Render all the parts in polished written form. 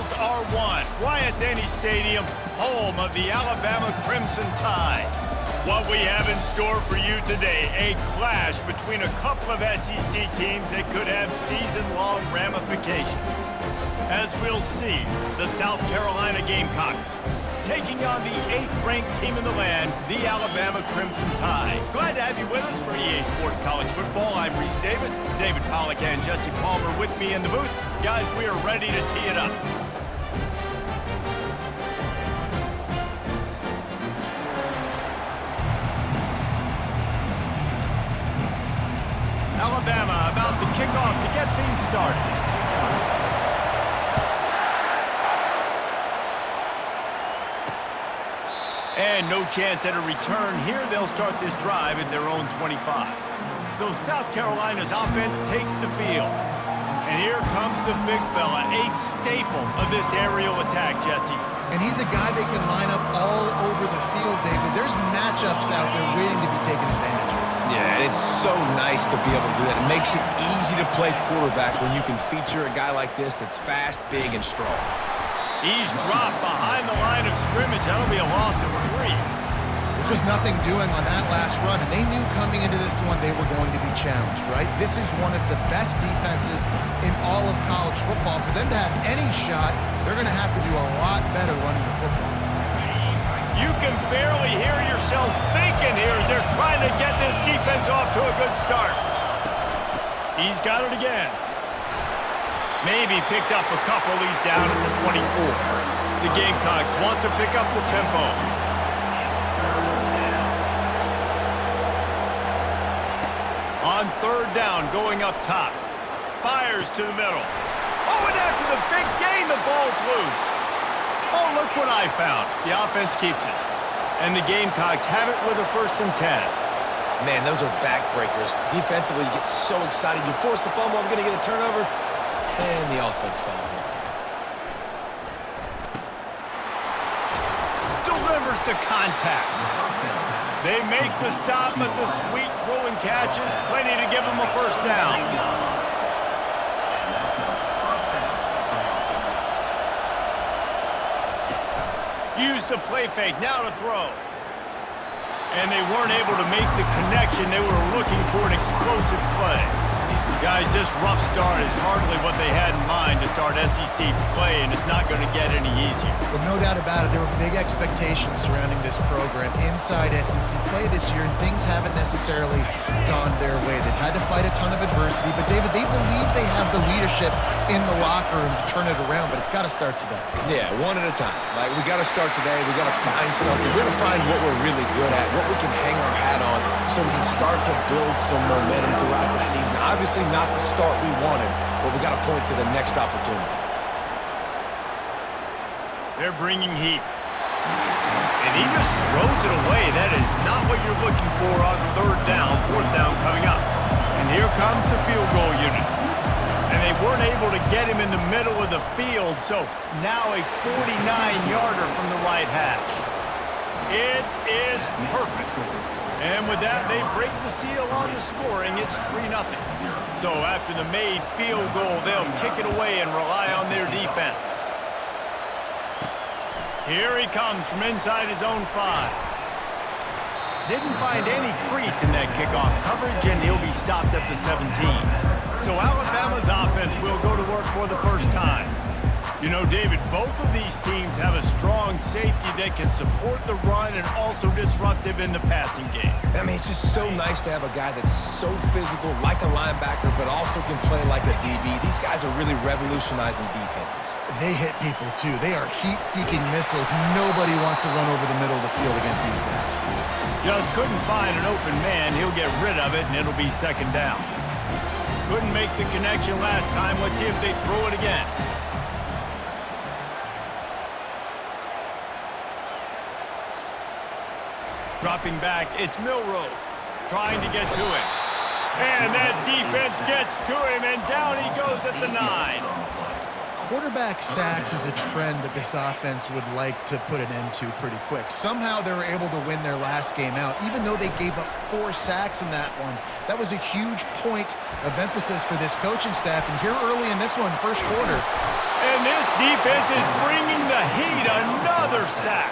Eagles are one. Bryant-Denny Stadium, home of the Alabama Crimson Tide. What we have in store for you today, a clash between a couple of SEC teams that could have season-long ramifications. As we'll see, the South Carolina Gamecocks taking on the 8th-ranked team in the land, the Alabama Crimson Tide. Glad to have you with us for EA Sports College Football. I'm Reese Davis, David Pollack and Jesse Palmer with me in the booth. Guys, we are ready to tee it up. Alabama about to kick off to get things started. And no chance at a return here. They'll start this drive at their own 25. So South Carolina's offense takes the field. And here comes the big fella, a staple of this aerial attack, Jesse. And he's a guy that can line up all over the field, David. There's matchups out there waiting to be taken advantage of. Yeah, and it's so nice to be able to do that. It makes it easy to play quarterback when you can feature a guy like this that's fast, big, and strong. He's dropped behind the line of scrimmage. That'll be a loss of 3. Just nothing doing on that last run, and they knew coming into this one they were going to be challenged, right? This is one of the best defenses in all of college football. For them to have any shot, they're going to have to do a lot better running the football. You can barely hear yourself thinking here as they're trying to get this defense off to a good start. He's got it again. Maybe picked up a couple. He's down at the 24. The Gamecocks want to pick up the tempo. On 3rd down, going up top. Fires to the middle. Oh, and after the big gain, the ball's loose. Oh, look what I found. The offense keeps it. And the Gamecocks have it with a 1st and 10. Man, those are backbreakers. Defensively, you get so excited. You force the fumble, I'm going to get a turnover. And the offense falls in. Delivers the contact. They make the stop, but the sweet throwing catch is plenty to give them a 1st down. Use the play fake, now to throw. And they weren't able to make the connection. They were looking for an explosive play. Guys, this rough start is hardly what they had in mind to start SEC play, and it's not going to get any easier. Well, no doubt about it. There were big expectations surrounding this program inside SEC play this year, and things haven't necessarily gone their way. They've had to fight a ton of adversity, but, David, they believe they have the leadership in the locker room to turn it around, but it's got to start today. Yeah, one at a time. Like, we got to start today. We got to find something. We got to find what we're really good at, what we can hang our hat on, so we can start to build some momentum throughout the season. Obviously, not the start we wanted, but we got to point to the next opportunity. They're bringing heat. And he just throws it away. That is not what you're looking for on 3rd down, 4th down coming up. And here comes the field goal unit. And they weren't able to get him in the middle of the field, so now a 49-yarder from the right hash. It is perfect. And with that, they break the seal on the scoring. It's 3-0. So after the made field goal, they'll kick it away and rely on their defense. Here he comes from inside his own 5. Didn't find any crease in that kickoff coverage, and he'll be stopped at the 17. So Alabama's offense will go to work for the 1st time. You know, David, both of these teams have a strong safety that can support the run and also disruptive in the passing game. I mean, it's just so nice to have a guy that's so physical, like a linebacker, but also can play like a DB. These guys are really revolutionizing defenses. They hit people, too. They are heat-seeking missiles. Nobody wants to run over the middle of the field against these guys. Just couldn't find an open man. He'll get rid of it, and it'll be 2nd down. Couldn't make the connection last time. Let's see if they throw it again. Dropping back, it's Milroe trying to get to him. And that defense gets to him, and down he goes at the 9. quarterback sacks is a trend that this offense would like to put an end to pretty quick. Somehow they were able to win their last game out, even though they gave up 4 sacks in that one. That was a huge point of emphasis for this coaching staff. And here early in this one, first quarter. And this defense is bringing the heat. Another sack.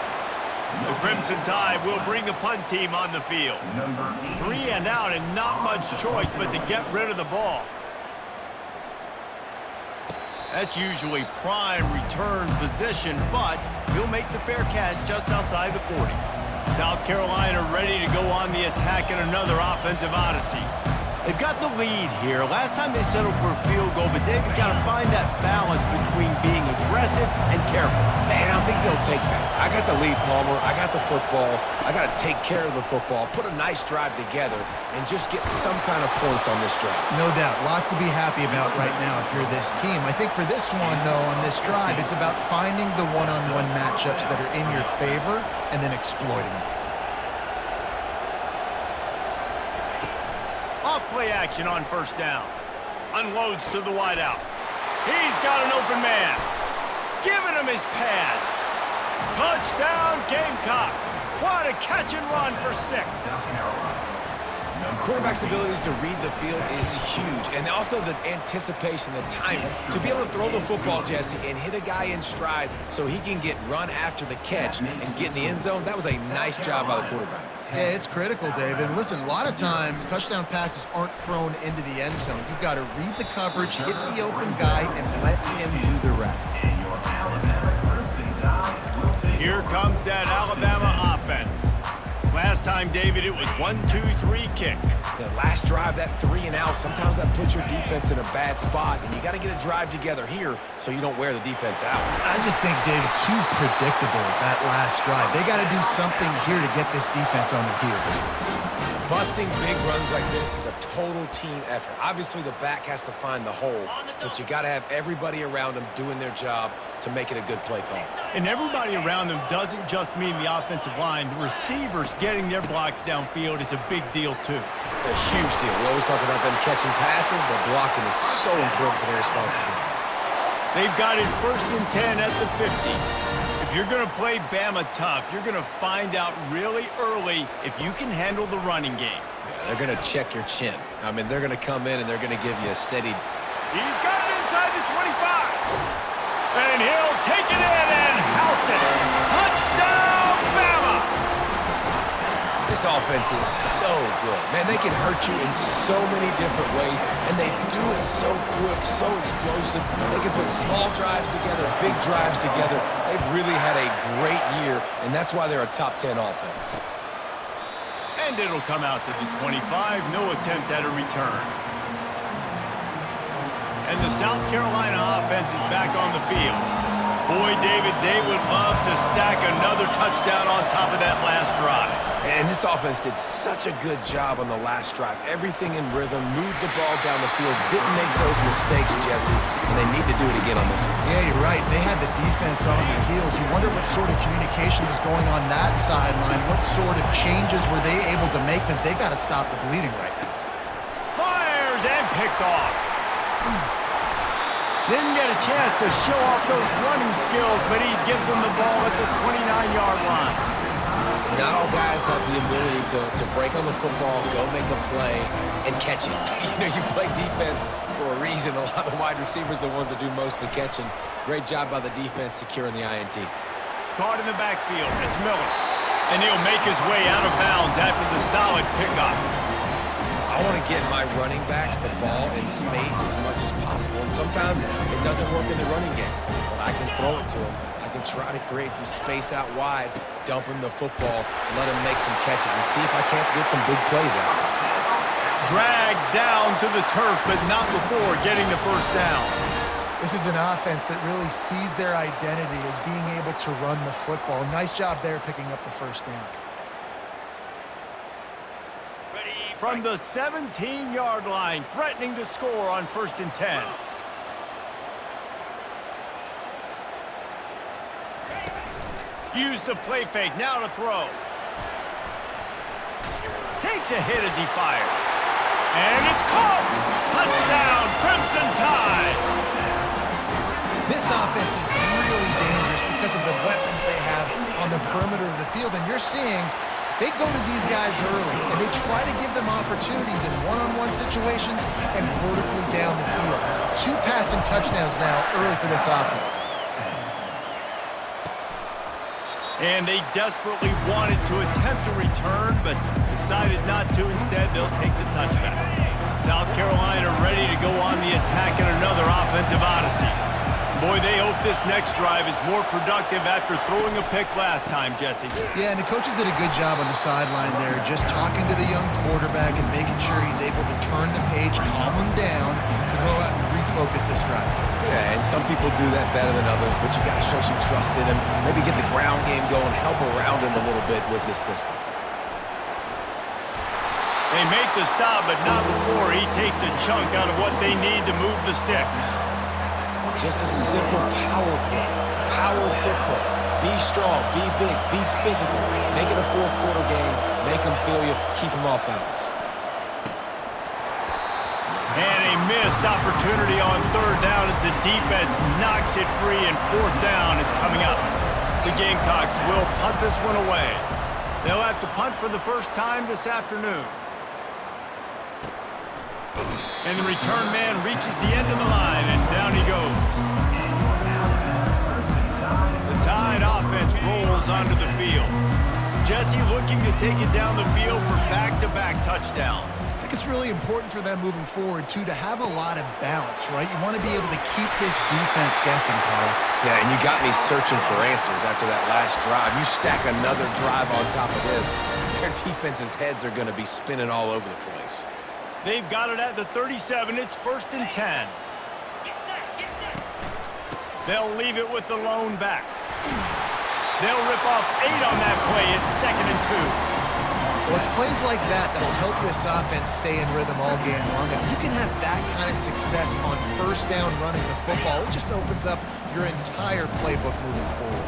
The Crimson Tide will bring the punt team on the field. 3 and out and not much choice but to get rid of the ball. That's usually prime return position, but he'll make the fair catch just outside the 40. South Carolina ready to go on the attack in another offensive odyssey. They've got the lead here. Last time they settled for a field goal, but David got to find that balance between being aggressive and careful. Man, I think they'll take that. I got the lead, Palmer. I got the football. I got to take care of the football, put a nice drive together, and just get some kind of points on this drive. No doubt. Lots to be happy about right now if you're this team. I think for this one, though, on this drive, it's about finding the one-on-one matchups that are in your favor and then exploiting them. Off-play action on first down. Unloads to the wideout. He's got an open man. Giving him his pads. Touchdown, Gamecocks. What a catch and run for 6. Quarterback's abilities to read the field is huge, and also the anticipation, the timing. To be able to throw the football, Jesse, and hit a guy in stride so he can get run after the catch and get in the end zone, that was a nice job by the quarterback. Yeah, it's critical, David. And listen, a lot of times touchdown passes aren't thrown into the end zone. You've got to read the coverage, hit the open guy, and let him do the rest. Here comes that Alabama offense. Last time, David, it was 1-2-3 kick. The last drive, that 3 and out, sometimes that puts your defense in a bad spot, and you got to get a drive together here so you don't wear the defense out. I just think, David, too predictable, that last drive. They got to do something here to get this defense on their heels. Busting big runs like this is a total team effort. Obviously, the back has to find the hole, but you got to have everybody around them doing their job to make it a good play call. And everybody around them doesn't just mean the offensive line. The receivers getting their blocks downfield is a big deal, too. It's a huge deal. We always talk about them catching passes, but blocking is so important for their responsibilities. They've got it 1st and 10 at the 50. If you're going to play Bama tough, you're going to find out really early if you can handle the running game. Yeah, they're going to check your chin. I mean, they're going to come in and they're going to give you a steady... He's got it inside the 25. And he'll take it in and house it. Touchdown, Bama! This offense is so good. Man, they can hurt you in so many different ways, and they do it so quick, so explosive. They can put small drives together, big drives together. They've really had a great year, and that's why they're a top 10 offense. And it'll come out to the 25. No attempt at a return. And the South Carolina offense is back on the field. Boy, David, they would love to stack another touchdown on top of that last drive. And this offense did such a good job on the last drive. Everything in rhythm, moved the ball down the field, didn't make those mistakes, Jesse, and they need to do it again on this one. Yeah, you're right. They had the defense on their heels. You wonder what sort of communication was going on that sideline. What sort of changes were they able to make, because they got to stop the bleeding right now. Fires and picked off. Didn't get a chance to show off those running skills, but he gives them the ball at the 29-yard line. Not all guys have the ability to break on the football, go make a play, and catch it. You know, you play defense for a reason. A lot of the wide receivers are the ones that do most of the catching. Great job by the defense securing the INT. Caught in the backfield. It's Miller. And he'll make his way out of bounds after the solid pickup. I want to get my running backs the ball in space as much as possible. And sometimes it doesn't work in the running game, but I can throw it to them. I can try to create some space out wide, dump him the football, let him make some catches, and see if I can't get some big plays out of it. Dragged down to the turf, but not before getting the first down. This is an offense that really sees their identity as being able to run the football. Nice job there picking up the first down. From the 17-yard line, threatening to score on 1st and 10. Use the play fake, now to throw. Takes a hit as he fires. And it's caught! Touchdown, Crimson Tide! This offense is really dangerous because of the weapons they have on the perimeter of the field, and you're seeing they go to these guys early, and they try to give them opportunities in one-on-one situations and vertically down the field. 2 passing touchdowns now early for this offense. And they desperately wanted to attempt a return, but decided not to. Instead, they'll take the touchback. South Carolina ready to go on the attack in another offensive odyssey. Boy, they hope this next drive is more productive after throwing a pick last time, Jesse. Yeah, and the coaches did a good job on the sideline there, just talking to the young quarterback and making sure he's able to turn the page, calm him down, to go out and refocus this drive. Yeah, and some people do that better than others, but you got to show some trust in him. Maybe get the ground game going, help around him a little bit with this system. They make the stop, but not before he takes a chunk out of what they need to move the sticks. Just a simple power play, power football. Be strong, be big, be physical. Make it a fourth quarter game, make them feel you, keep them off balance. And a missed opportunity on third down as the defense knocks it free, and fourth down is coming up. The Gamecocks will punt this one away. They'll have to punt for the first time this afternoon. And the return man reaches the end of the line, and down he goes. The Tide offense rolls onto the field. Jesse looking to take it down the field for back-to-back touchdowns. I think it's really important for them moving forward, too, to have a lot of balance, right? You want to be able to keep this defense guessing, Paul. Yeah, and you got me searching for answers after that last drive. You stack another drive on top of this, their defense's heads are going to be spinning all over the place. They've got it at the 37. It's 1st and 10. They'll leave it with the lone back. They'll rip off 8 on that play. It's 2nd and 2. Well, it's plays like that that'll help this offense stay in rhythm all game long. If you can have that kind of success on first down running the football, it just opens up your entire playbook moving forward.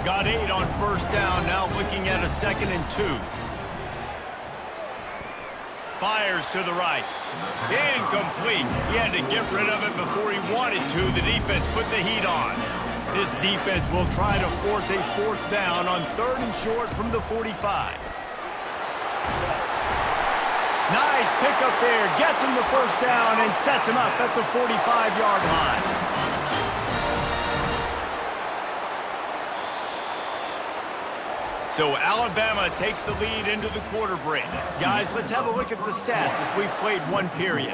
Got 8 on first down. Now looking at a 2nd and 2. Fires to the right. Incomplete. He had to get rid of it before he wanted to. The defense put the heat on. This defense will try to force a 4th down on 3rd and short from the 45. Nice pickup there. Gets him the first down and sets him up at the 45-yard line. So Alabama takes the lead into the quarter break. Guys, let's have a look at the stats as we've played one period.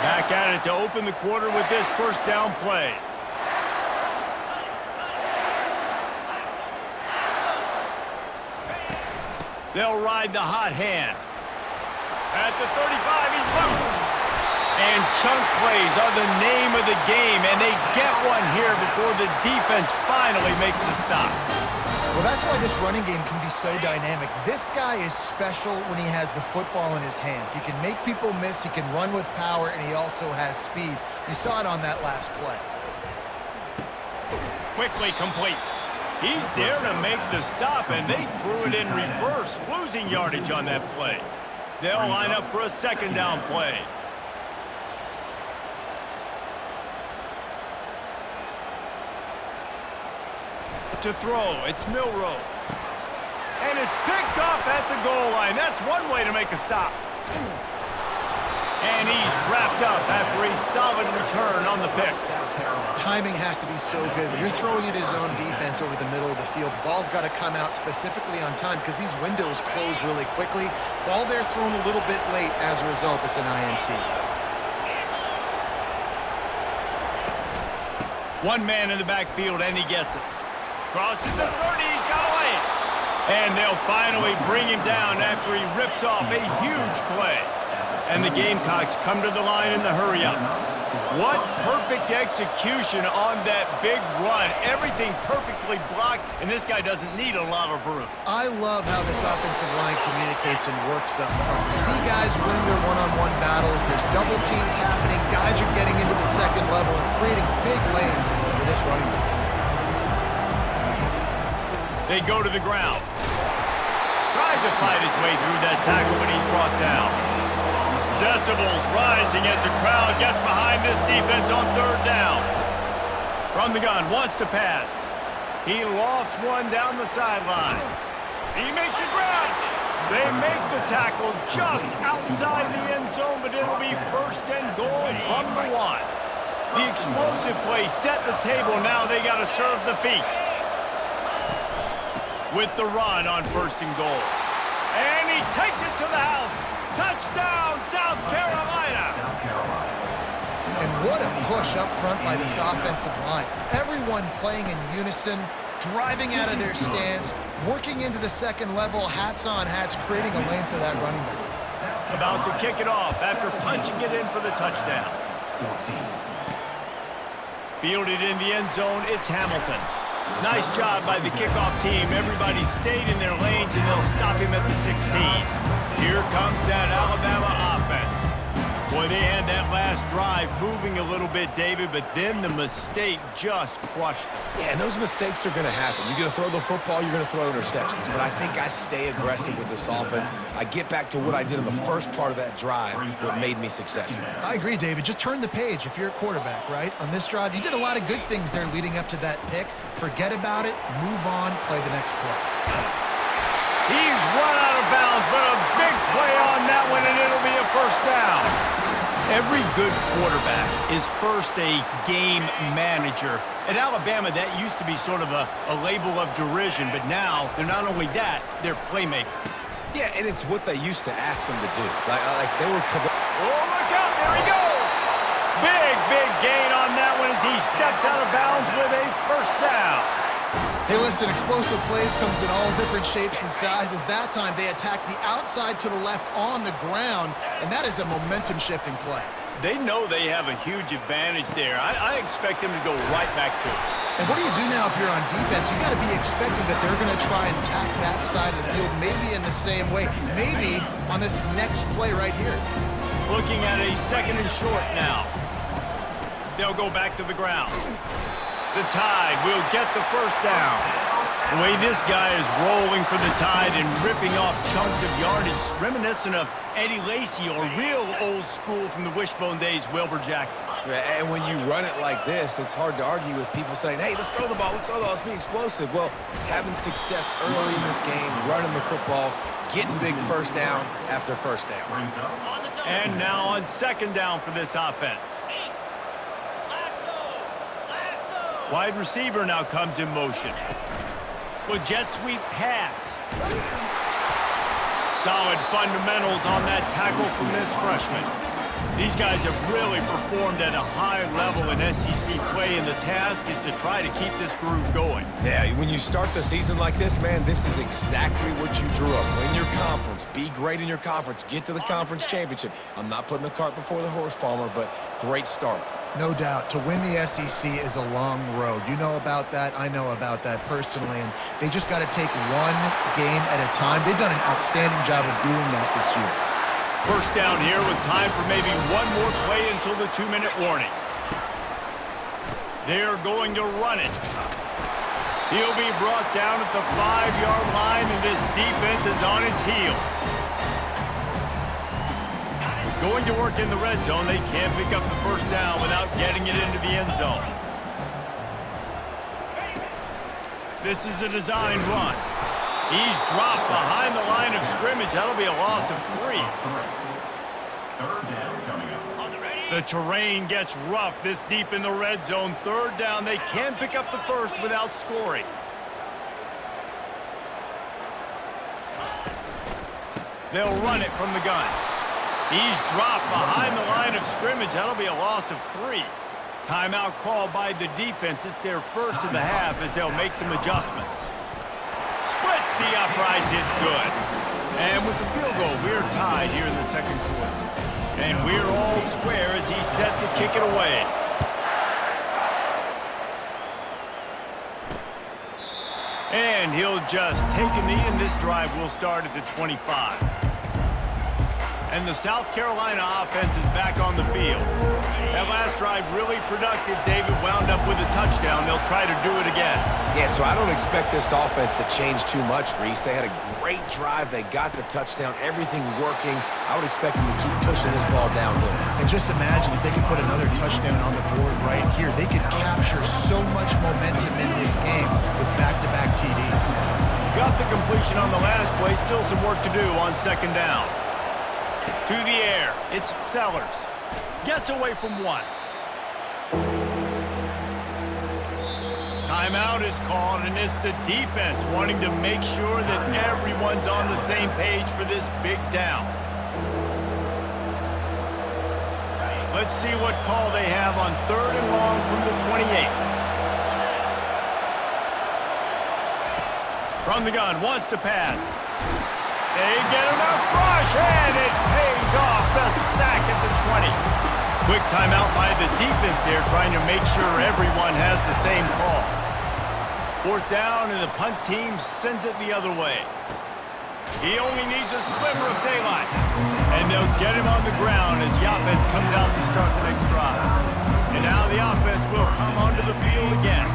Back at it to open the quarter with this first down play. They'll ride the hot hand. At the 35, he's loose. And chunk plays are the name of the game, and they get one here before the defense finally makes the stop. Well, that's why this running game can be so dynamic. This guy is special when he has the football in his hands. He can make people miss, he can run with power, and he also has speed. You saw it on that last play. Quickly complete. He's there to make the stop, and they threw it in reverse, losing yardage on that play. They'll line up for a 2nd down play. To throw, it's Milrow. And it's picked off at the goal line. That's one way to make a stop. And he's wrapped up after a solid return on the pick. Timing has to be so good. When you're throwing it his own defense over the middle of the field, the ball's got to come out specifically on time because these windows close really quickly. Ball there thrown a little bit late. As a result, it's an INT. One man in the backfield, and he gets it. Crosses the 30, he's got away. And they'll finally bring him down after he rips off a huge play. And the Gamecocks come to the line in the hurry-up. What perfect execution on that big run. Everything perfectly blocked, and this guy doesn't need a lot of room. I love how this offensive line communicates and works up front. You see guys winning their one-on-one battles. There's double teams happening. Guys are getting into the second level and creating big lanes for this running back. They go to the ground. Tried to fight his way through that tackle, but he's brought down. decibels rising as the crowd gets behind this defense on third down. From the gun, wants to pass. He lofts one down the sideline. He makes a grab. They make the tackle just outside the end zone, but it'll be first and goal from the 1. The explosive play set the table. Now they got to serve the feast. With the run on first and goal. And he takes it to the house. Touchdown, South Carolina. And what a push up front by this offensive line. Everyone playing in unison, driving out of their stance, working into the second level, hats on hats, creating a lane for that running back. About to kick it off after punching it in for the touchdown. Fielded in the end zone, it's Hamilton. Nice job by the kickoff team. Everybody stayed in their lanes, and they'll stop him at the 16. Here comes that Alabama offense. Boy, they had that last drive moving a little bit, David, but then the mistake just crushed them. Yeah, and those mistakes are going to happen. You're going to throw the football, you're going to throw interceptions. But I think I stay aggressive with this offense. I get back to what I did in the first part of that drive, what made me successful. I agree, David. Just turn the page if you're a quarterback, right? On this drive, you did a lot of good things there leading up to that pick. Forget about it, move on, play the next play. He's run out of bounds, but a big play on that one, and it'll be a first down. Every good quarterback is first a game manager. At Alabama, that used to be sort of a label of derision, but now they're not only that, they're playmakers. Yeah, and it's what they used to ask them to do. Like they were... Oh, look out, there he goes! Big gain on that one as he steps out of bounds with a first down. Hey, listen, explosive plays comes in all different shapes and sizes. That time, they attack the outside to the left on the ground, and that is a momentum-shifting play. They know they have a huge advantage there. I expect them to go right back to it. And what do you do now if you're on defense? You got to be expecting that they're going to try and attack that side of the field, maybe in the same way, maybe on this next play right here. Looking at a second and short now. They'll go back to the ground. The Tide will get the first down. The way this guy is rolling for the Tide and ripping off chunks of yardage, reminiscent of Eddie Lacy or real old school from the wishbone days, Wilbur Jackson. And when you run it like this, it's hard to argue with people saying, hey, let's throw the ball, let's be explosive. Well, having success early in this game, running the football, getting big first down after first down. And now on second down for this offense. Wide receiver now comes in motion. With jet sweep pass. Solid fundamentals on that tackle from this freshman. These guys have really performed at a high level in SEC play, and the task is to try to keep this groove going. Yeah, when you start the season like this, man, this is exactly what you drew up. Win your conference, be great in your conference, get to the conference championship. I'm not putting the cart before the horse, Palmer, but great start. No doubt. To win the SEC is a long road. You know about that. I know about that personally. And they just got to take one game at a time. They've done an outstanding job of doing that this year. First down here with time for maybe one more play until the 2-minute warning. They're going to run it. He'll be brought down at the 5-yard line, and this defense is on its heels. Going to work in the red zone. They can't pick up the first down without getting it into the end zone. This is a designed run. He's dropped behind the line of scrimmage. That'll be a loss of 3. The terrain gets rough this deep in the red zone. Third down. They can't pick up the first without scoring. They'll run it from the gun. He's dropped behind the line of scrimmage. That'll be a loss of 3. Timeout called by the defense. It's their first of the half as they'll make some adjustments. Splits the uprights. It's good. And with the field goal, we're tied here in the second quarter. And we're all square as he's set to kick it away. And he'll just take a knee, and this drive will start at the 25. And the South Carolina offense is back on the field. That last drive really productive. David wound up with a touchdown. They'll try to do it again. Yeah, so I don't expect this offense to change too much, Reese. They had a great drive. They got the touchdown. Everything working. I would expect them to keep pushing this ball downhill. And just imagine if they could put another touchdown on the board right here. They could capture so much momentum in this game with back-to-back TDs. Got the completion on the last play. Still some work to do on second down. To the air, it's Sellers. Gets away from one. Timeout is called, and it's the defense wanting to make sure that everyone's on the same page for this big down. Let's see what call they have on 3rd and long from the 28. From the gun, wants to pass. They get enough rush, and it pays off. The sack at the 20. Quick timeout by the defense there, trying to make sure everyone has the same call. 4th down, and the punt team sends it the other way. He only needs a sliver of daylight. And they'll get him on the ground as the offense comes out to start the next drive. And now the offense will come onto the field again.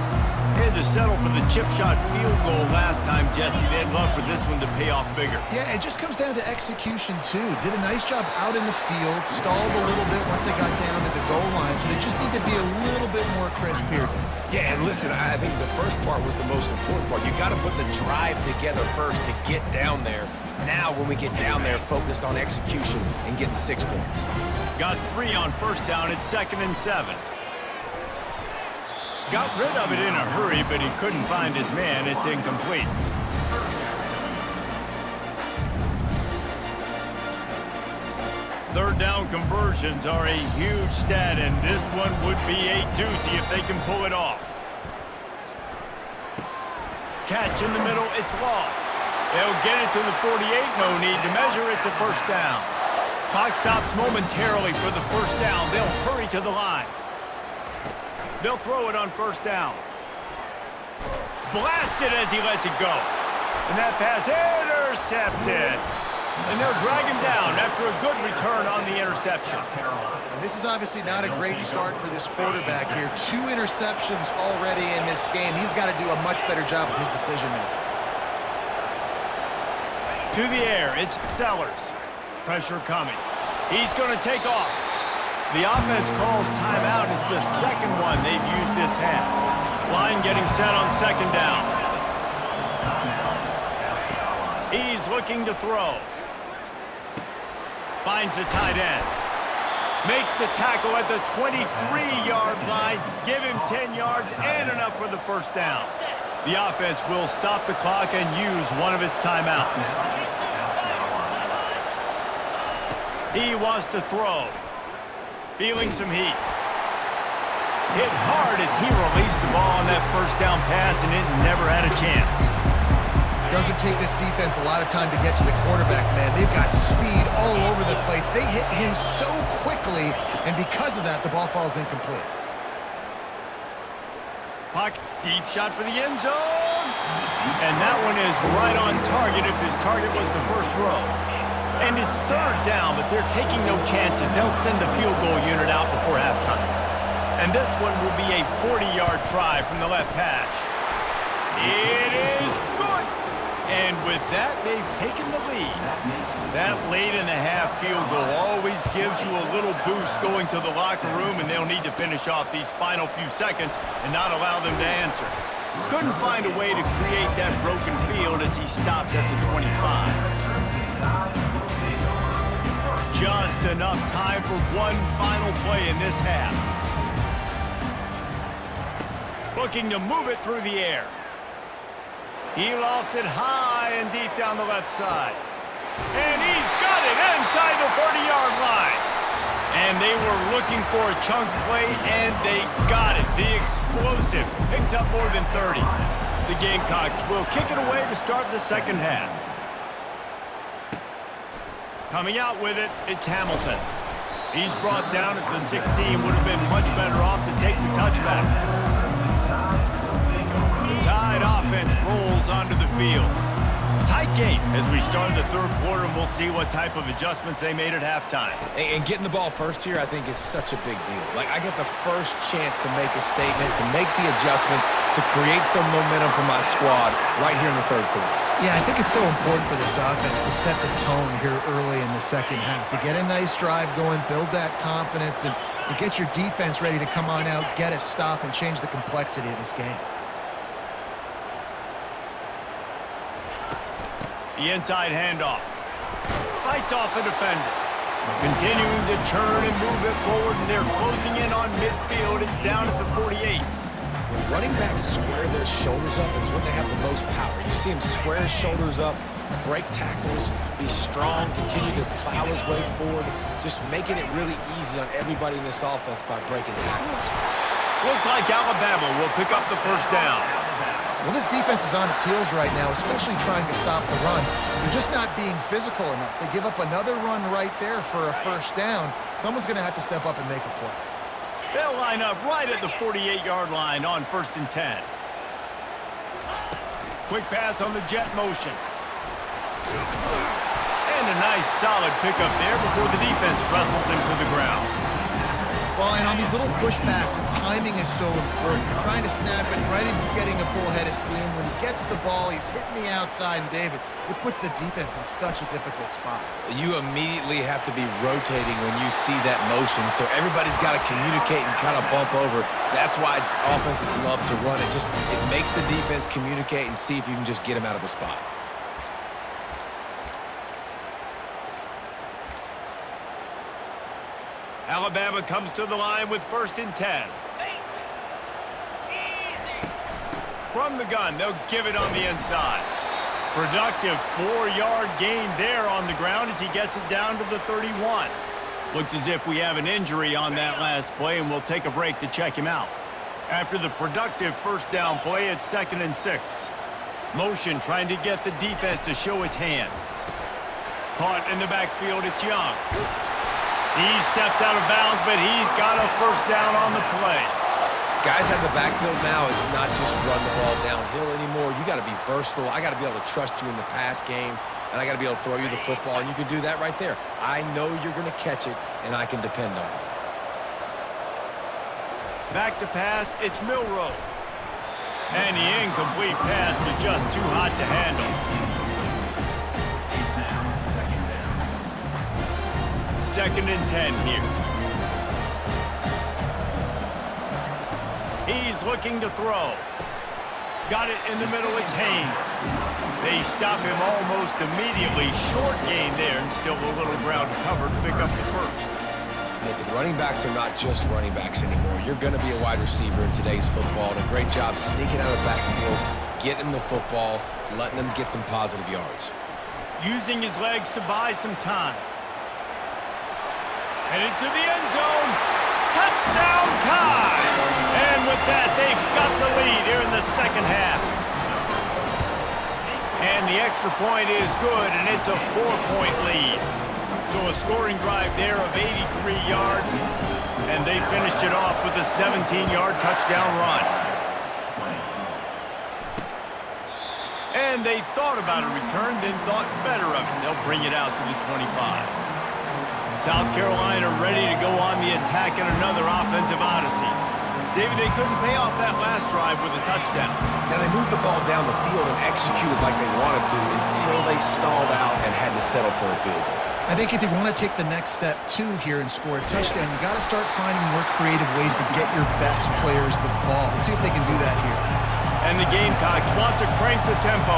They had to settle for the chip shot field goal last time, Jesse. They'd love for this one to pay off bigger. Yeah, it just comes down to execution, too. Did a nice job out in the field, stalled a little bit once they got down to the goal line, so they just need to be a little bit more crisp here. Yeah, and listen, I think the first part was the most important part. You got to put the drive together first to get down there. Now, when we get down there, focus on execution and getting 6 points. Got 3 on 1st down at 2nd and 7. Got rid of it in a hurry, but he couldn't find his man. It's incomplete. Third down conversions are a huge stat, and this one would be a doozy if they can pull it off. Catch in the middle, it's Law. They'll get it to the 48, no need to measure, it's a 1st down. Clock stops momentarily for the 1st down. They'll hurry to the line. They'll throw it on 1st down. Blasted as he lets it go. And that pass intercepted. And they'll drag him down after a good return on the interception. And this is obviously not a great start for this quarterback here. 2 interceptions already in this game. He's got to do a much better job with his decision-making. To the air, it's Sellers. Pressure coming. He's going to take off. The offense calls timeout. It's the second one they've used this half. Line getting set on 2nd down. He's looking to throw. Finds the tight end. Makes the tackle at the 23-yard line. Give him 10 yards and enough for the 1st down. The offense will stop the clock and use one of its timeouts. He wants to throw. Feeling some heat. Hit hard as he released the ball on that 1st down pass, and it never had a chance. Doesn't take this defense a lot of time to get to the quarterback, man. They've got speed all over the place. They hit him so quickly, and because of that, the ball falls incomplete. Puck, deep shot for the end zone. And that one is right on target if his target was the 1st row. And it's 3rd down, but they're taking no chances. They'll send the field goal unit out before halftime. And this one will be a 40-yard try from the left hash. It is good. And with that, they've taken the lead. That late-in-the-half field goal always gives you a little boost going to the locker room, and they'll need to finish off these final few seconds and not allow them to answer. Couldn't find a way to create that broken field as he stopped at the 25. Just enough time for one final play in this half. Looking to move it through the air. He lofts it high and deep down the left side. And he's got it inside the 30-yard line. And they were looking for a chunk play, and they got it. The explosive picks up more than 30. The Gamecocks will kick it away to start the 2nd half. Coming out with it, it's Hamilton. He's brought down at the 16. Would have been much better off to take the touchback. The Tide offense rolls onto the field. Tight game as we start the third quarter, and we'll see what type of adjustments they made at halftime. And getting the ball first here, I think, is such a big deal. Like, I get the first chance to make a statement, to make the adjustments, to create some momentum for my squad right here in the third quarter. Yeah, I think it's so important for this offense to set the tone here early in the second half, to get a nice drive going, build that confidence, and get your defense ready to come on out, get a stop, and change the complexity of this game. The inside handoff. Fights off a defender. Continuing to turn and move it forward, and they're closing in on midfield. It's down at the 48. When running backs square their shoulders up, it's when they have the most power. You see him square his shoulders up, break tackles, be strong, continue to plow his way forward, just making it really easy on everybody in this offense by breaking tackles. Looks like Alabama will pick up the first down. Well, this defense is on its heels right now, especially trying to stop the run. They're just not being physical enough. They give up another run right there for a first down. Someone's going to have to step up and make a play. They'll line up right at the 48-yard line on 1st and 10. Quick pass on the jet motion. And a nice solid pickup there before the defense wrestles him to the ground. Well, and on these little push passes, timing is so important. You're trying to snap it right as he's getting a full head of steam. When he gets the ball, he's hitting the outside, and David, it puts the defense in such a difficult spot. You immediately have to be rotating when you see that motion, so everybody's got to communicate and kind of bump over. That's why offenses love to run it. It makes the defense communicate and see if you can just get him out of the spot. Alabama comes to the line with 1st and 10. From the gun, they'll give it on the inside. Productive 4-yard gain there on the ground as he gets it down to the 31. Looks as if we have an injury on that last play, and we'll take a break to check him out. After the productive first down play, it's 2nd and 6. Motion trying to get the defense to show his hand. Caught in the backfield, it's Young. He steps out of bounds, but he's got a first down on the play. Guys have the backfield now. It's not just run the ball downhill anymore. You got to be versatile. I got to be able to trust you in the pass game, and I got to be able to throw you the football, and you can do that right there. I know you're going to catch it, and I can depend on it. Back to pass, it's Milroe. And the incomplete pass was just too hot to handle. 2nd and 10 here. He's looking to throw. Got it in the middle, it's Haynes. They stop him almost immediately. Short gain there, and still a little ground to cover to pick up the first. Listen, running backs are not just running backs anymore. You're going to be a wide receiver in today's football, and a great job sneaking out of the backfield, getting the football, letting them get some positive yards. Using his legs to buy some time. Headed to the end zone. Touchdown time! And with that, they've got the lead here in the second half. And the extra point is good, and it's a 4-point lead. So a scoring drive there of 83 yards, and they finished it off with a 17-yard touchdown run. And they thought about a return, then thought better of it. They'll bring it out to the 25. South Carolina ready to go on the attack in another offensive odyssey. David, they couldn't pay off that last drive with a touchdown. Now, they moved the ball down the field and executed like they wanted to until they stalled out and had to settle for a field goal. I think if you want to take the next step, too, here and score a touchdown, you got to start finding more creative ways to get your best players the ball. Let's see if they can do that here. And the Gamecocks want to crank the tempo.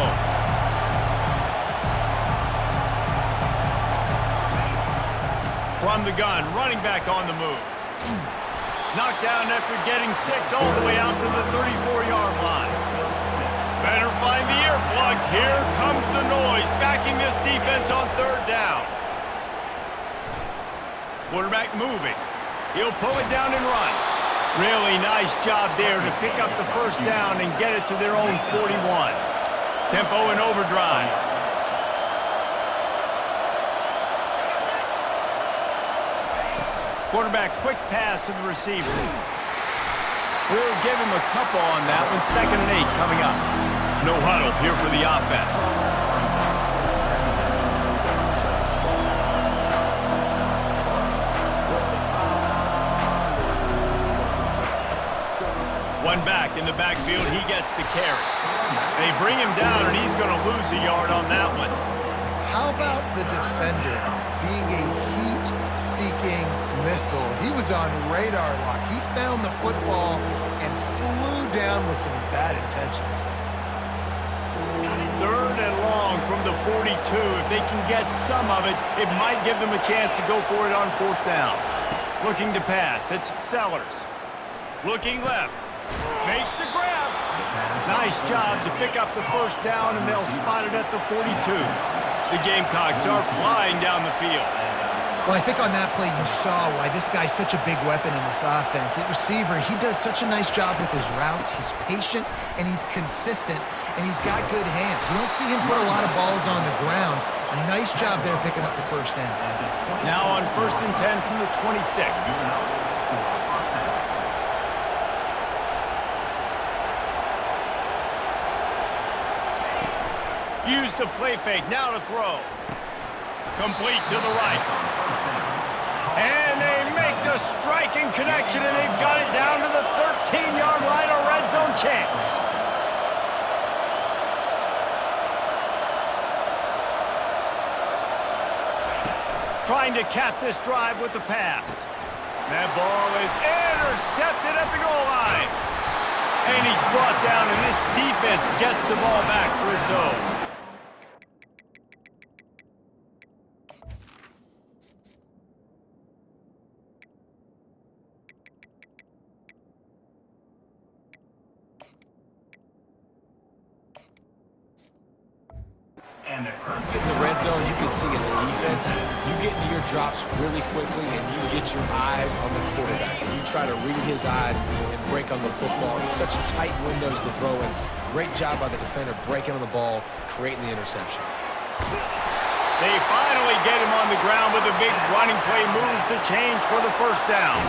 From the gun, running back on the move. Knocked down after getting 6 all the way out to the 34-yard line. Better find the earplugs. Here comes the noise, backing this defense on 3rd down. Quarterback moving. He'll pull it down and run. Really nice job there to pick up the first down and get it to their own 41. Tempo and overdrive. Quarterback quick pass to the receiver. We'll give him a couple on that one. 2nd and 8 coming up. No huddle here for the offense. One back in the backfield, he gets the carry. They bring him down, and he's going to lose a yard on that one. How about the defender being a heat-seeking missile? He was on radar lock. He found the football and flew down with some bad intentions. 3rd and long from the 42. If they can get some of it, it might give them a chance to go for it on 4th down. Looking to pass, it's Sellers. Looking left, makes the grab. Nice job to pick up the 1st down, and they'll spot it at the 42. The Gamecocks are flying down the field. Well, I think on that play you saw why this guy's such a big weapon in this offense. At receiver, he does such a nice job with his routes. He's patient, and he's consistent, and he's got good hands. You don't see him put a lot of balls on the ground. Nice job there picking up the 1st down. Now on 1st and 10 from the 26. Use the play fake, now to throw. Complete to the right. And they make the striking connection, and they've got it down to the 13-yard line, a red zone chance. Trying to cap this drive with the pass. That ball is intercepted at the goal line. And he's brought down, and this defense gets the ball back for its own. In the red zone, you can see as a defense, you get into your drops really quickly and you get your eyes on the quarterback. And you try to read his eyes and break on the football. It's such tight windows to throw in. Great job by the defender breaking on the ball, creating the interception. They finally get him on the ground with a big running play, moves the change for the 1st down.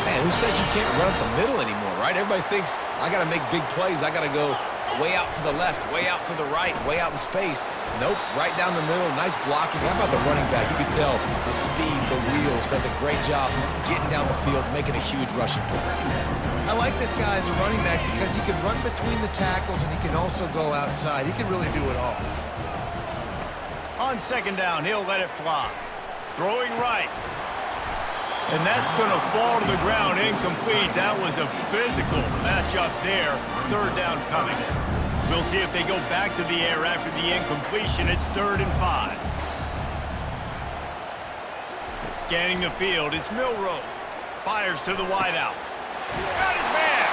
Man, who says you can't run up the middle anymore, right? Everybody thinks, I got to make big plays. I got to go way out to the left, way out to the right, way out in space. Nope, right down the middle, nice blocking. How about the running back? You can tell the speed, the wheels, does a great job getting down the field, making a huge rushing play. I like this guy as a running back because he can run between the tackles and he can also go outside. He can really do it all. On 2nd down, he'll let it fly. Throwing right. And that's going to fall to the ground incomplete. That was a physical matchup there. 3rd down coming. We'll see if they go back to the air after the incompletion. It's 3rd and 5. Scanning the field, it's Milroe. Fires to the wideout. Got his man!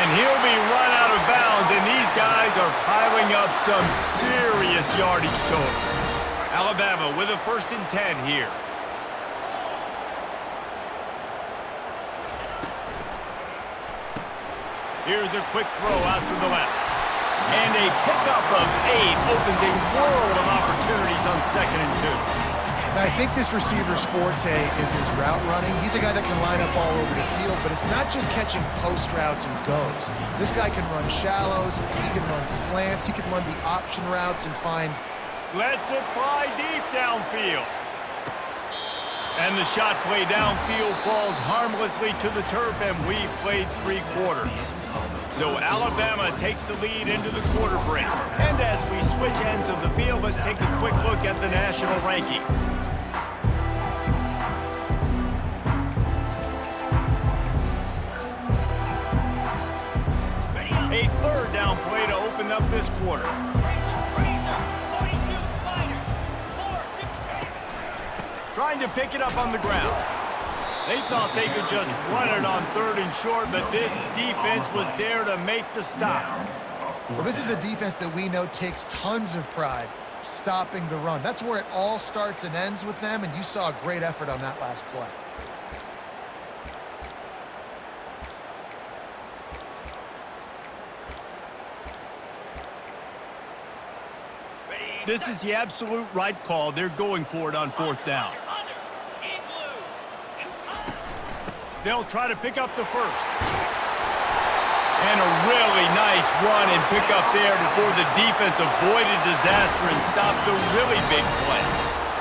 And he'll be run out of bounds, and these guys are piling up some serious yardage total. Alabama with a 1st and 10 here. Here's a quick throw out to the left. And a pickup of 8 opens a world of opportunities on 2nd and 2. Now, I think this receiver's forte is his route running. He's a guy that can line up all over the field, but it's not just catching post routes and goes. This guy can run shallows, he can run slants, he can run the option routes and find... Lets it fly deep downfield. And the shot play downfield falls harmlessly to the turf, and we've played 3 quarters. So Alabama takes the lead into the quarter break. And as we switch ends of the field, let's take a quick look at the national rankings. A 3rd down play to open up this quarter. Trying to pick it up on the ground. They thought they could just run it on 3rd and short, but this defense was there to make the stop. Well, this is a defense that we know takes tons of pride stopping the run. That's where it all starts and ends with them, and you saw a great effort on that last play. This is the absolute right call. They're going for it on 4th down. They'll try to pick up the 1st. And a really nice run and pick up there before the defense avoided disaster and stopped the really big play.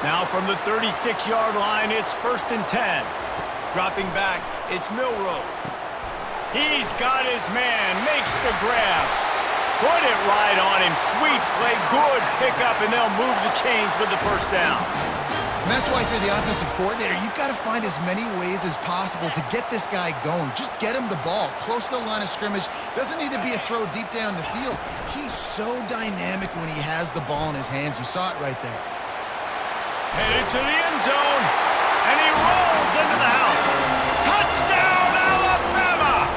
Now from the 36-yard line, it's 1st and 10. Dropping back, it's Milroe. He's got his man, makes the grab. Put it right on him. Sweet play, good pickup, and they'll move the chains with the first down. And that's why if you're the offensive coordinator, you've got to find as many ways as possible to get this guy going. Just get him the ball close to the line of scrimmage. Doesn't need to be a throw deep down the field. He's so dynamic when he has the ball in his hands. You saw it right there. Headed to the end zone, and he rolls into the house. Touchdown, Alabama!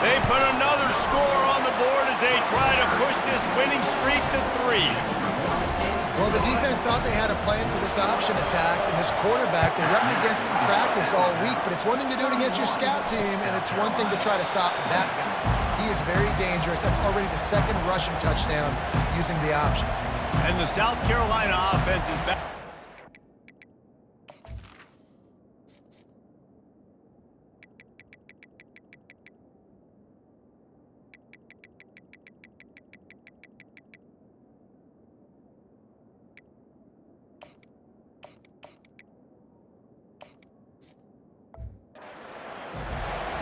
They put another score on the board as they try to push this winning streak to 3. Well, the defense thought they had a plan for this option attack, and this quarterback, they repped against it in practice all week, but it's one thing to do it against your scout team, and it's one thing to try to stop that guy. He is very dangerous. That's already the second rushing touchdown using the option. And the South Carolina offense is back.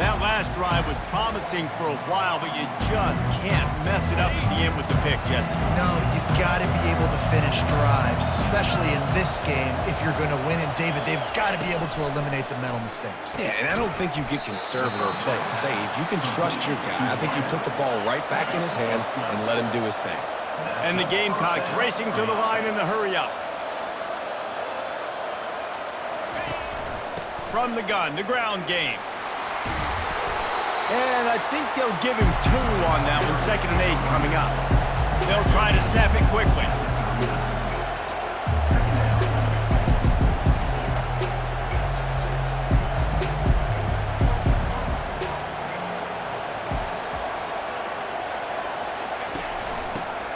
That last drive was promising for a while, but you just can't mess it up at the end with the pick, Jesse. No, you got to be able to finish drives, especially in this game if you're going to win. And David, they've got to be able to eliminate the mental mistakes. Yeah, and I don't think you get conservative or play it safe. You can trust your guy. I think you put the ball right back in his hands and let him do his thing. And the Gamecocks racing to the line in the hurry-up. From the gun, the ground game. And I think they'll give him 2 on that one, 2nd and 8 coming up. They'll try to snap it quickly.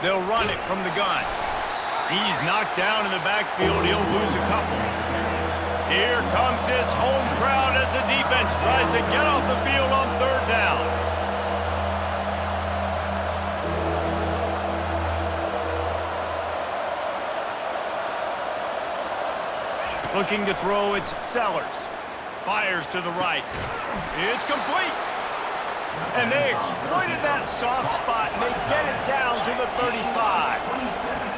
They'll run it from the gun. He's knocked down in the backfield. He'll lose a couple. Here comes this home crowd as the defense tries to get off the field on 3rd down. Looking to throw, it's Sellers. Fires to the right. It's complete. And they exploited that soft spot, and they get it down to the 35.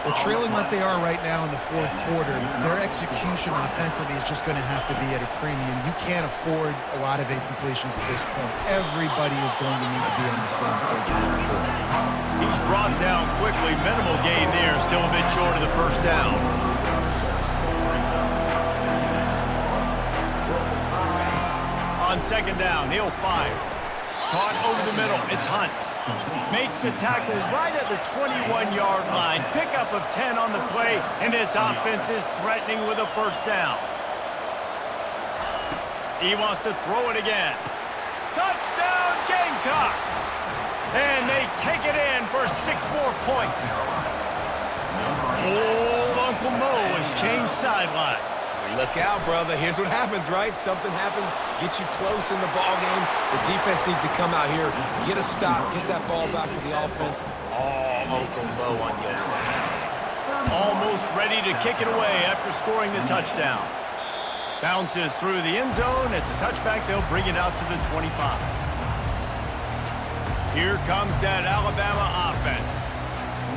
Well, trailing like they are right now in the 4th quarter, their execution offensively is just going to have to be at a premium. You can't afford a lot of incompletions at this point. Everybody is going to need to be on the same page. He's brought down quickly. Minimal gain there, still a bit short of the first down. On 2nd down, he'll fire. Caught over the middle, it's Hunt. Makes the tackle right at the 21-yard line. Pickup of 10 on the play, and his offense is threatening with a first down. He wants to throw it again. Touchdown, Gamecocks! And they take it in for 6 more points. Old Uncle Mo has changed sidelines. Look out, brother. Here's what happens, right? Something happens, get you close in the ball game. The defense needs to come out here, get a stop, get that ball back to the offense. Oh, Uncle Mo on your side. Almost ready to kick it away after scoring the touchdown. Bounces through the end zone. It's a touchback. They'll bring it out to the 25. Here comes that Alabama offense.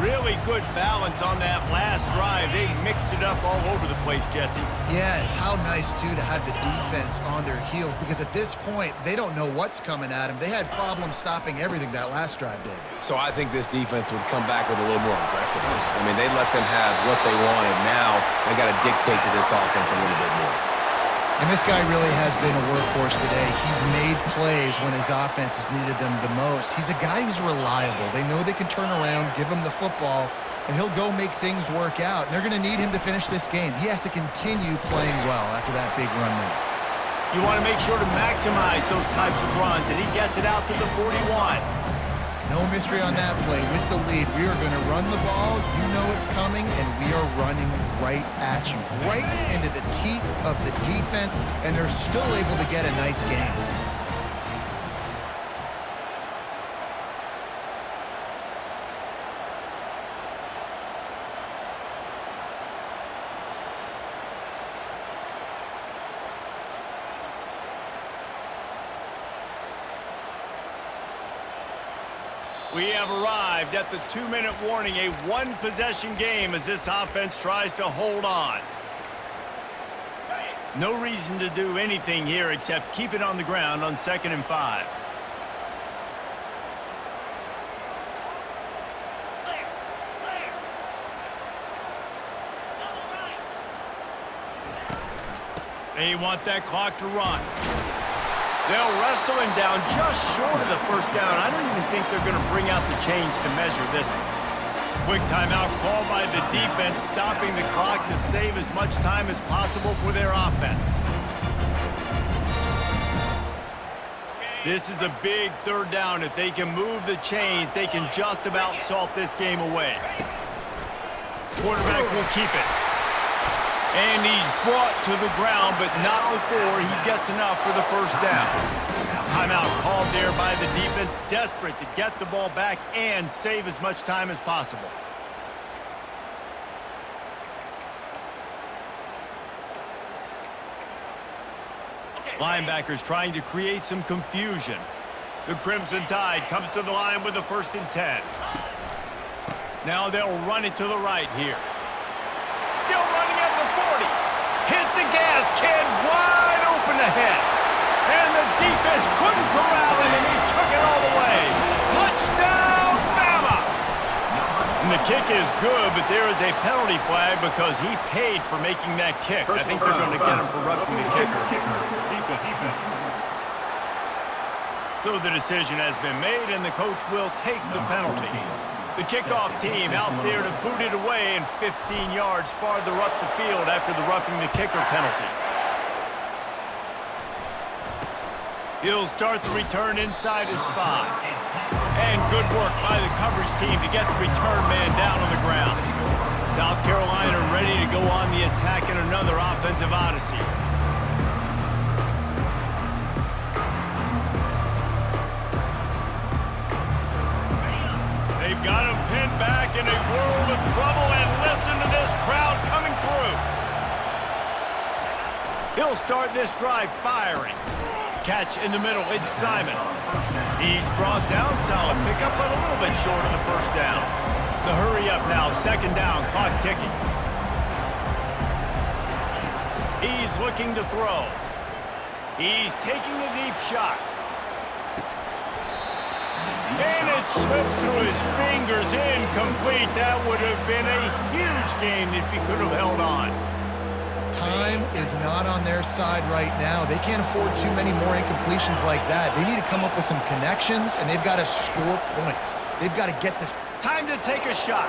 Really good balance on that last drive. They mixed it up all over the place, Jesse. Yeah, how nice, too, to have the defense on their heels, because at this point, they don't know what's coming at them. They had problems stopping everything that last drive did. So I think this defense would come back with a little more aggressiveness. I mean, they let them have what they wanted. Now they got to dictate to this offense a little bit more. And this guy really has been a workhorse today. He's made plays when his offense has needed them the most. He's a guy who's reliable. They know they can turn around, give him the football, and he'll go make things work out. And they're going to need him to finish this game. He has to continue playing well after that big run there. You want to make sure to maximize those types of runs, and he gets it out to the 41. No mystery on that play. With the lead, we are going to run the ball. You know it's coming, and we are running right at you, right into the teeth of the defense, and they're still able to get a nice game. We have arrived at the 2-minute warning, a one-possession game as this offense tries to hold on. No reason to do anything here except keep it on the ground on 2nd and 5. They want that clock to run. They'll wrestle him down just short of the first down. I don't even think they're going to bring out the chains to measure this one. Quick timeout called by the defense, stopping the clock to save as much time as possible for their offense. This is a big 3rd down. If they can move the chains, they can just about salt this game away. Quarterback will keep it. And he's brought to the ground, but not before he gets enough for the first down. Timeout called there by the defense, desperate to get the ball back and save as much time as possible. Linebackers trying to create some confusion. The Crimson Tide comes to the line with the 1st and 10. Now they'll run it to the right here. Still running at the 40. Hit the gas, kid. Wide open ahead. And the defense couldn't corral him, and he took it all the way. Touchdown, Bama! And the kick is good, but there is a penalty flag because he paid for making that kick. I think they're going to get him for roughing the kicker. So the decision has been made, and the coach will take the penalty. The kickoff team out there to boot it away and 15 yards farther up the field after the roughing the kicker penalty. He'll start the return inside his 5. And good work by the coverage team to get the return man down on the ground. South Carolina ready to go on the attack in another offensive odyssey. They've got him pinned back in a world of trouble, and listen to this crowd coming through. He'll start this drive firing. Catch in the middle, it's Simon. He's brought down, solid pickup, but a little bit short of the first down. The hurry up now, 2nd down, clock ticking. He's looking to throw. He's taking a deep shot. And it slips through his fingers, incomplete. That would have been a huge gain if he could have held on. Time is not on their side right now. They can't afford too many more incompletions like that. They need to come up with some connections, and they've got to score points. They've got to get this. Time to take a shot.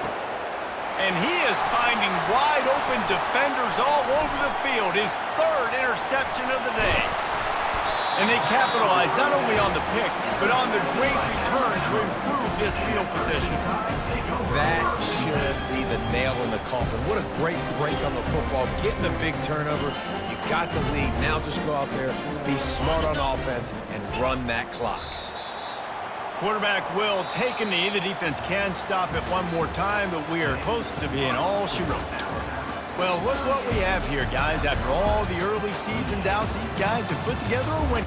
And he is finding wide open defenders all over the field. His 3rd interception of the day. And they capitalize not only on the pick, but on the great return to improve this field position. That should be the nail in the coffin. What a great break on the football. Getting a big turnover. You got the lead. Now just go out there, be smart on offense, and run that clock. Quarterback will take a knee. The defense can stop it one more time, but we are close to being all she wrote now. Well, look what we have here, guys. After all the early season doubts, these guys have put together a win.